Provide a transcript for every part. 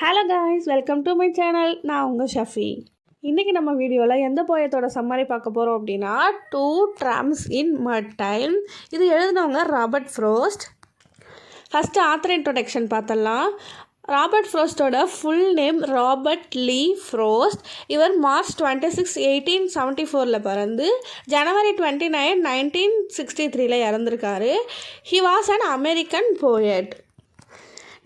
Hello guys, welcome to my channel. நான் உங்கள் ஷஃபி. இன்றைக்கி நம்ம வீடியோவில் எந்த போயத்தோட சம்மரி பார்க்க போகிறோம் அப்படின்னா, 2 Trams in Mud Time. இது எழுதினவங்க Robert Frost. First author introduction பார்த்தலாம். ராபர்ட் ஃப்ரோஸ்டோட full name Robert Lee Frost. இவர் March 26, 1874 பிறந்து January 29, 1963 இறந்துருக்காரு. He was an American poet.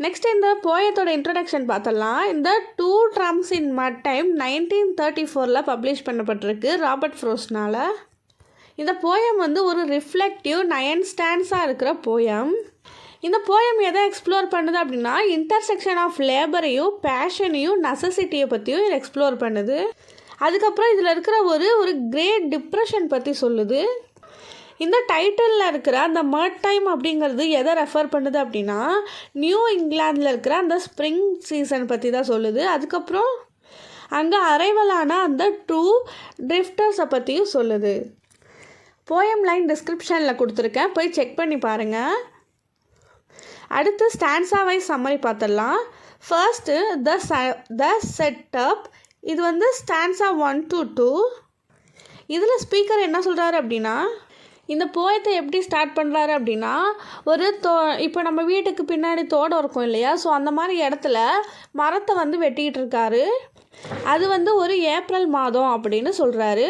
Next இந்த போயத்தோட இன்ட்ரடக்ஷன் பார்த்தலாம். இந்த 2 Trams in Mud Time 1934 publish பண்ணப்பட்டிருக்கு ராபர்ட் ஃப்ரோஸ்ட்னால். இந்த போயம் ஒரு ரிஃப்ளெக்டிவ் 9 ஸ்டாண்ட்ஸாக இருக்கிற போயம். இந்த போயம் எதை எக்ஸ்ப்ளோர் பண்ணுது அப்படின்னா, இன்டர்செக்ஷன் ஆஃப் லேபரையும் பேஷனையும் நெசசிட்டியை பற்றியும் இது எக்ஸ்ப்ளோர் பண்ணுது. அதுக்கப்புறம் இதில் இருக்கிற ஒரு கிரேட் டிப்ரெஷன் பற்றி சொல்லுது. இந்த டைட்டிலில் இருக்கிற அந்த மட் டைம் அப்படிங்கிறது எதை ரெஃபர் பண்ணுது அப்படின்னா, நியூ இங்கிலாந்தில் இருக்கிற அந்த ஸ்ப்ரிங் சீசன் பற்றி தான் சொல்லுது. அதுக்கப்புறம் அங்கே அரைவலான அந்த 2 ட்ரிஃப்டர்ஸை பற்றியும் சொல்லுது. போயம் லைன் டிஸ்கிரிப்ஷனில் கொடுத்துருக்கேன், போய் செக் பண்ணி பாருங்கள். அடுத்து ஸ்டான்ஸா வைஸ் சம்மரி பார்த்துடலாம். ஃபர்ஸ்ட்டு த செட்டப். இது ஸ்டான்ஸா 1 to 2. இதில் ஸ்பீக்கர் என்ன சொல்கிறாரு அப்படின்னா, இந்த போயத்தை எப்படி ஸ்டார்ட் பண்ணுறாரு அப்படின்னா, இப்போ நம்ம வீட்டுக்கு பின்னாடி தோட்டம் இருக்கும் இல்லையா, ஸோ அந்த மாதிரி இடத்துல மரத்தை வெட்டிக்கிட்டு இருக்காரு. அது ஒரு ஏப்ரல் மாதம் அப்படின்னு சொல்கிறாரு.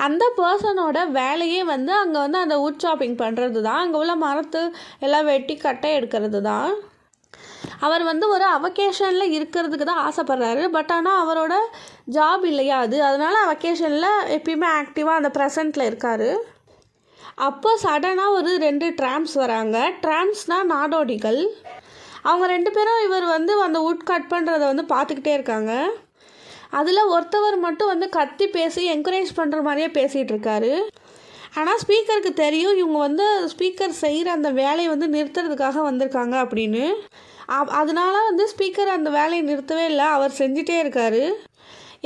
அந்த பர்சனோட வேலையே அங்கே அந்த வுட் சாப்பிங் பண்ணுறது தான். அங்கே உள்ள மரத்து எல்லாம் வெட்டி கட்டை எடுக்கிறது தான். அவர் ஒரு அவகேஷனில் இருக்கிறதுக்கு தான் ஆசைப்பட்றாரு. பட் ஆனால் அவரோட ஜாப் இல்லையா அதனால் அவகேஷனில் எப்பயுமே ஆக்டிவாக அந்த ப்ரெசண்ட்டில் இருக்கார். அப்போ சடனாக 2 ட்ராம்ஸ் வராங்க. ட்ராம்ஸ்னால் நாடோடிகள். அவங்க 2 பேரும் இவர் அந்த வுட் கட் பண்ணுறதை பார்த்துக்கிட்டே இருக்காங்க. அதில் ஒருத்தவர் மட்டும் கத்தி பேசி என்கரேஜ் பண்ணுற மாதிரியே பேசிகிட்டு இருக்காரு. ஆனால் ஸ்பீக்கருக்கு தெரியும் இவங்க ஸ்பீக்கர் செய்கிற அந்த வேலையை நிறுத்துறதுக்காக வந்திருக்காங்க அப்படின்னு. அதனால ஸ்பீக்கர் அந்த வேலையை நிறுத்தவே இல்லை, அவர் செஞ்சிட்டே இருக்கார்.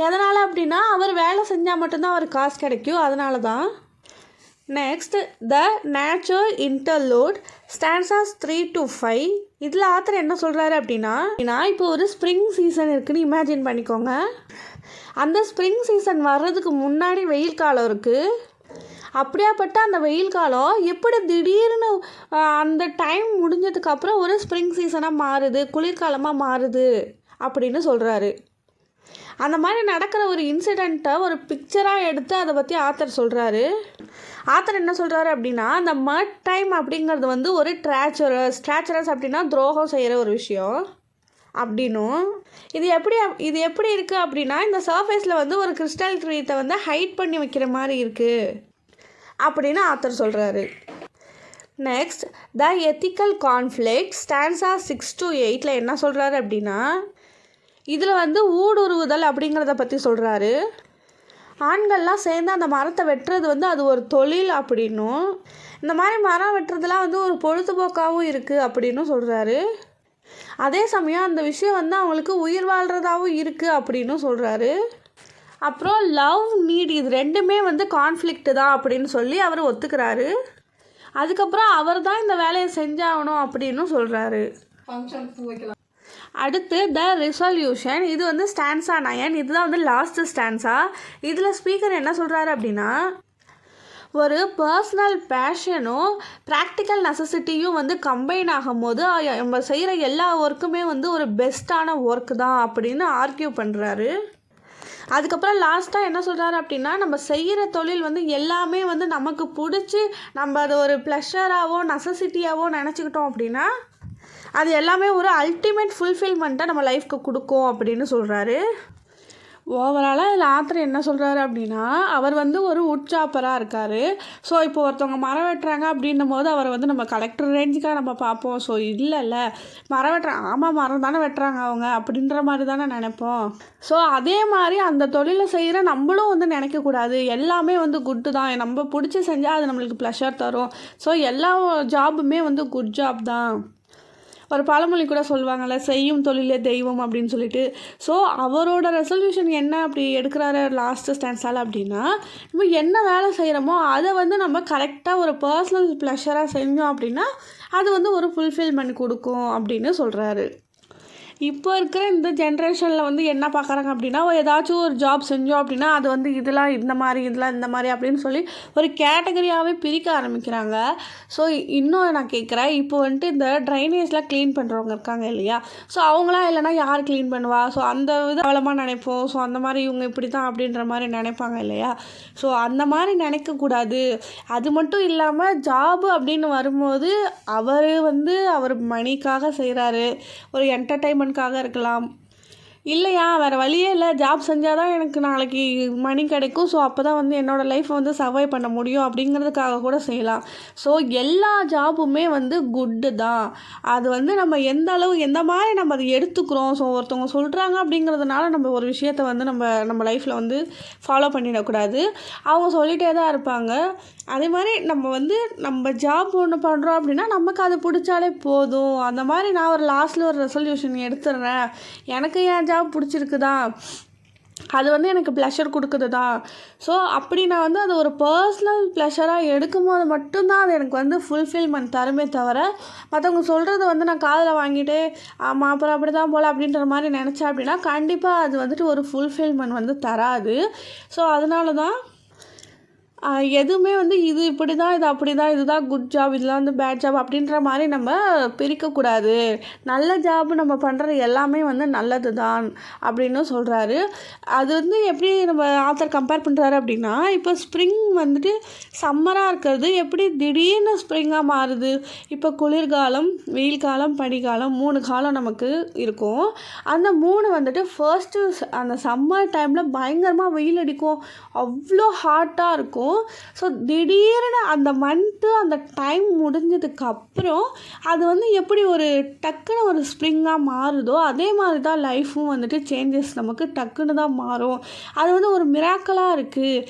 எதனால் அப்படின்னா, அவர் வேலை செஞ்சால் மட்டும்தான் அவருக்கு காசு கிடைக்கும், அதனால தான். Next the nature interlude stanzas 3 to 5. இதில் ஆத்தர் என்ன சொல்கிறாரு அப்படின்னா, இப்போ ஒரு ஸ்ப்ரிங் சீசன் இருக்குதுன்னு இமேஜின் பண்ணிக்கோங்க. அந்த ஸ்ப்ரிங் சீசன் வர்றதுக்கு முன்னாடி வெயில் காலம் இருக்குது. அப்படியாப்பட்ட அந்த வெயில் காலம் எப்படி திடீர்னு அந்த டைம் முடிஞ்சதுக்கப்புறம் ஒரு ஸ்ப்ரிங் சீசனாக மாறுது, குளிர்காலமாக மாறுது அப்படின்னு சொல்கிறாரு. அந்த மாதிரி நடக்கிற ஒரு இன்சிடெண்ட்டை ஒரு பிக்சராக எடுத்து அதை பற்றி ஆத்தர் சொல்கிறாரு. ஆத்தர் என்ன சொல்கிறாரு அப்படின்னா, அந்த மட் டைம் அப்படிங்கிறது ஒரு ட்ராச்சரஸ் அப்படின்னா துரோகம் செய்கிற ஒரு விஷயம் அப்படின்னும். இது எப்படி இருக்குது அப்படின்னா, இந்த சர்ஃபேஸில் ஒரு கிறிஸ்டல் ட்ரீத்தை ஹைட் பண்ணி வைக்கிற மாதிரி இருக்குது அப்படின்னு ஆத்தர் சொல்கிறாரு. Next the ethical conflict stanza 6 to 8 என்ன சொல்கிறாரு அப்படின்னா, இதில் ஊடுருவுதல் அப்படிங்கிறத பற்றி சொல்கிறாரு. ஆண்கள்லாம் சேர்ந்து அந்த மரத்தை வெட்டுறது அது ஒரு தொழில் அப்படின்னும், இந்த மாதிரி மரம் வெட்டுறதுலாம் ஒரு பொழுதுபோக்காகவும் இருக்குது அப்படின்னும் சொல்கிறாரு. அதே சமயம் அந்த விஷயம் அவங்களுக்கு உயிர் வாழ்கிறதாகவும் இருக்குது அப்படின்னும் சொல்கிறாரு. அப்புறம் லவ் நீட் இது ரெண்டுமே கான்ஃப்ளிக்ட் தான் அப்படின்னு சொல்லி அவர் ஒத்துக்கிறாரு. அதுக்கப்புறம் அவர் தான் இந்த வேலையை செஞ்சாகணும் அப்படின்னு சொல்கிறாரு. அடுத்து த ரிசல்யூஷன். இது ஸ்டான்ஸா 9. இதுதான் லாஸ்ட் ஸ்டான்ஸா. இதில் ஸ்பீக்கர் என்ன சொல்கிறாரு அப்படின்னா, ஒரு பர்சனல் பேஷனும் ப்ராக்டிக்கல் நெசசிட்டியும் கம்பைன் ஆகும்போது நம்ம செய்கிற எல்லா ஒர்க்குமே ஒரு பெஸ்ட்டான ஒர்க் தான் அப்படின்னு ஆர்கியூ பண்ணுறாரு. அதுக்கப்புறம் லாஸ்ட்டாக என்ன சொல்கிறாரு அப்படின்னா, நம்ம செய்கிற தொழில் எல்லாமே நமக்கு பிடிச்சி நம்ம அதை ஒரு ப்ளஷராகவோ நெசசிட்டியாகவோ நினச்சிக்கிட்டோம் அப்படின்னா அது எல்லாமே ஒரு அல்டிமேட் ஃபுல்ஃபில்மெண்ட்டை நம்ம லைஃப்க்கு கொடுக்கும் அப்படின்னு சொல்கிறாரு. ஓவராலாக இதில் ஆத்தர் என்ன சொல்கிறாரு அப்படின்னா, அவர் ஒரு வுட் சாப்பராக இருக்கார். ஸோ இப்போ ஒருத்தவங்க மரம் வெட்டுறாங்க அப்படின்னும் போது அவரை நம்ம கலெக்டர் ரேஞ்சுக்காக நம்ம பார்ப்போம். ஸோ இல்லைல்ல, மரம் வெட்டுறாங்க, ஆமாம் மரம் தானே வெட்டுறாங்க அவங்க அப்படின்ற மாதிரி தானே நினைப்போம். ஸோ அதே மாதிரி அந்த தொழிலை செய்கிற நம்மளும் நினைக்கக்கூடாது. எல்லாமே குட்டு தான், நம்ம பிடிச்சி செஞ்சால் அது நம்மளுக்கு ப்ளஷர் தரும். ஸோ எல்லா ஜாபுமே குட் ஜாப் தான். ஒரு பழமொழி கூட சொல்லுவாங்கள்ல, செய்யும் தொழிலே தெய்வம் அப்படின்னு சொல்லிட்டு. ஸோ அவரோட ரெசல்யூஷன் என்ன அப்படி எடுக்கிறாரு லாஸ்ட்டு ஸ்டான்ஸால் அப்படின்னா, நம்ம என்ன வேலை செய்கிறோமோ அதை நம்ம கரெக்டாக ஒரு பர்சனல் ப்ளஷராக செஞ்சோம் அப்படின்னா அது ஒரு ஃபுல்ஃபில்மெண்ட் கொடுக்கும் அப்படின்னு சொல்கிறாரு. இப்போ இருக்கிற இந்த ஜென்ரேஷனில் வந்து என்ன பார்க்குறாங்க அப்படின்னா, ஏதாச்சும் ஒரு ஜாப் செஞ்சோம் அப்படின்னா அது வந்து இதெல்லாம் இந்த மாதிரி இதெல்லாம் இந்த மாதிரி அப்படின்னு சொல்லி ஒரு கேட்டகரியாகவே பிரிக்க ஆரம்பிக்கிறாங்க. ஸோ இன்னும் நான் கேட்குறேன், இப்போ வந்துட்டு இந்த ட்ரைனேஜ்லாம் க்ளீன் பண்ணுறவங்க இருக்காங்க இல்லையா, ஸோ அவங்களாம் இல்லைனா யார் க்ளீன் பண்ணுவா? ஸோ அந்த இது அவலமாக நினைப்போம். ஸோ அந்த மாதிரி இவங்க இப்படி தான் அப்படின்ற மாதிரி நினைப்பாங்க இல்லையா. ஸோ அந்த மாதிரி நினைக்கக்கூடாது. அது மட்டும் இல்லாமல் ஜாபு அப்படின்னு வரும்போது அவர் மணிக்காக செய்கிறாரு, ஒரு என்டர்டெயின்மெண்ட்காக இருக்கலாம். இல்லையா வேறு வழியே இல்லை, ஜாப் செஞ்சால் தான் எனக்கு நாளைக்கு மணி கிடைக்கும், ஸோ அப்போ தான் வந்து என்னோடய லைஃப்பை வந்து சர்வை பண்ண முடியும் அப்படிங்கிறதுக்காக கூட செய்யலாம். ஸோ எல்லா ஜாபுமே வந்து குட்டு தான். அது வந்து நம்ம எந்த அளவு எந்த மாதிரி நம்ம அதை எடுத்துக்கிறோம். ஸோ ஒருத்தவங்க சொல்கிறாங்க அப்படிங்கிறதுனால நம்ம ஒரு விஷயத்தை வந்து நம்ம லைஃப்பில் வந்து ஃபாலோ பண்ணிடக்கூடாது. அவங்க சொல்லிகிட்டே தான் இருப்பாங்க. அதே மாதிரி நம்ம ஜாப் ஒன்று பண்ணுறோம் அப்படின்னா நமக்கு அது பிடிச்சாலே போதும். அந்த மாதிரி நான் ஒரு லாஸ்ட்டில் ஒரு ரெசல்யூஷன் எடுத்துடுறேன், எனக்கு என் ஜாப் பிடிச்சிருக்குதா, அது வந்து எனக்கு ப்ளஷர் கொடுக்குது தான். ஸோ அப்படி நான் வந்து அது ஒரு பர்சனல் ப்ளஷராக எடுக்கும்போது மட்டும்தான் அது எனக்கு வந்து ஃபுல்ஃபில்மெண்ட் தருமே தவிர, மற்றவங்க சொல்கிறத வந்து நான் காதில் வாங்கிட்டு ஆமாம் அப்புறம் அப்படி தான் போல் அப்படின்ற மாதிரி நினச்சேன் அப்படின்னா கண்டிப்பாக அது வந்துட்டு ஒரு ஃபுல்ஃபில்மெண்ட் வந்து தராது. ஸோ அதனால தான் எதுவுமே வந்து இது இப்படி தான், இது அப்படி தான், இதுதான் குட் ஜாப், இதெல்லாம் வந்து பேட் ஜாப் அப்படின்ற மாதிரி நம்ம பிரிக்கக்கூடாது. நல்ல ஜாப் நம்ம பண்ணுறது எல்லாமே வந்து நல்லது தான் அப்படின்னு சொல்கிறாரு. அது வந்து எப்படி நம்ம ஆத்தர் கம்பேர் பண்ணுறாரு அப்படின்னா, இப்போ ஸ்ப்ரிங் வந்துட்டு சம்மராக இருக்கிறது எப்படி திடீர்னு ஸ்ப்ரிங்காக மாறுது. இப்போ குளிர்காலம், வெயில் காலம், பனிக்காலம் 3 காலம் நமக்கு இருக்கும். அந்த 3 வந்துட்டு ஃபர்ஸ்ட்டு அந்த சம்மர் டைமில் பயங்கரமாக வெயில் அடிக்கும், அவ்வளோ ஹாட்டாக இருக்கும். ஸோ திடீர்னு அந்த மந்த்து அந்த டைம் முடிஞ்சதுக்கப்புறம் அது வந்து எப்படி ஒரு டக்குன்னு ஒரு ஸ்ப்ரிங்காக மாறுதோ அதே மாதிரி தான் லைஃப்பும் வந்துட்டு சேஞ்சஸ் நமக்கு டக்குன்னு தான் மாறும். அது வந்து ஒரு மிராக்கலாக இருக்குது.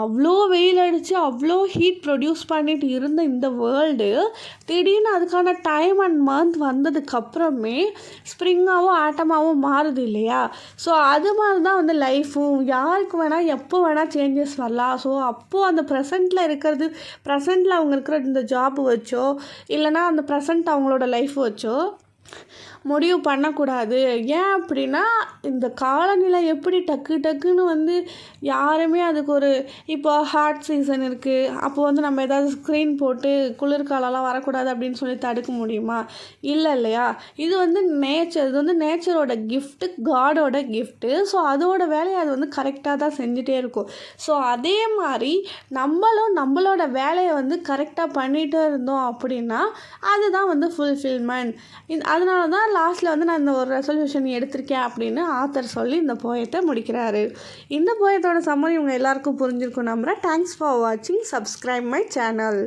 அவ்வளோ வெயில் அடித்து அவ்வளோ ஹீட் ப்ரொடியூஸ் பண்ணிட்டு இருந்த இந்த வேர்ல்டு திடீர்னு அதுக்கான டைம் அண்ட் மந்த் வந்ததுக்கப்புறமே ஸ்ப்ரிங்காகவும் ஆட்டமாகவும் மாறுது இல்லையா. ஸோ அது மாதிரி தான் வந்து லைஃப்பும் யாருக்கு வேணால் எப்போ வேணால் சேஞ்சஸ் வரலாம். ஸோ அப்போது அந்த ப்ரெசண்ட்டில் இருக்கிறது, ப்ரெசண்ட்டில் அவங்க இருக்கிற இந்த ஜாப் வச்சோ இல்லைனா அந்த ப்ரெசண்ட் அவங்களோட லைஃப் வச்சோ முடிவு பண்ணக்கூடாது. ஏன் அப்படின்னா இந்த காலநிலை எப்படி டக்குன்னு வந்து யாருமே அதுக்கு ஒரு இப்போ ஹாட் சீசன் இருக்குது, அப்போது வந்து நம்ம ஏதாவது ஸ்க்ரீன் போட்டு குளிர்காலம்லாம் வரக்கூடாது அப்படின்னு சொல்லி தடுக்க முடியுமா? இல்லை இல்லையா. இது வந்து நேச்சர், இது வந்து நேச்சரோட கிஃப்ட்டு, காடோட கிஃப்ட்டு. ஸோ அதோட வேலையை அது வந்து கரெக்டாக தான் செஞ்சுட்டே இருக்கும். ஸோ அதே மாதிரி நம்மளோட வேலையை வந்து கரெக்டாக பண்ணிகிட்டே இருந்தோம் அப்படின்னா அதுதான் வந்து ஃபுல்ஃபில்மெண்ட். அதனால தான் லாஸ்ட்டில் வந்து நான் இந்த ஒரு ரெசல்யூஷன் எடுத்திருக்கேன் அப்படின்னு ஆத்தர் சொல்லி இந்த போயத்தை முடிக்கிறாரு. இந்த போயத்தோட சம்மரி உங்கள் எல்லாருக்கும் புரிஞ்சிருக்கும் நம்புகிறேன். தேங்க்ஸ் ஃபார் வாட்சிங். Subscribe my channel.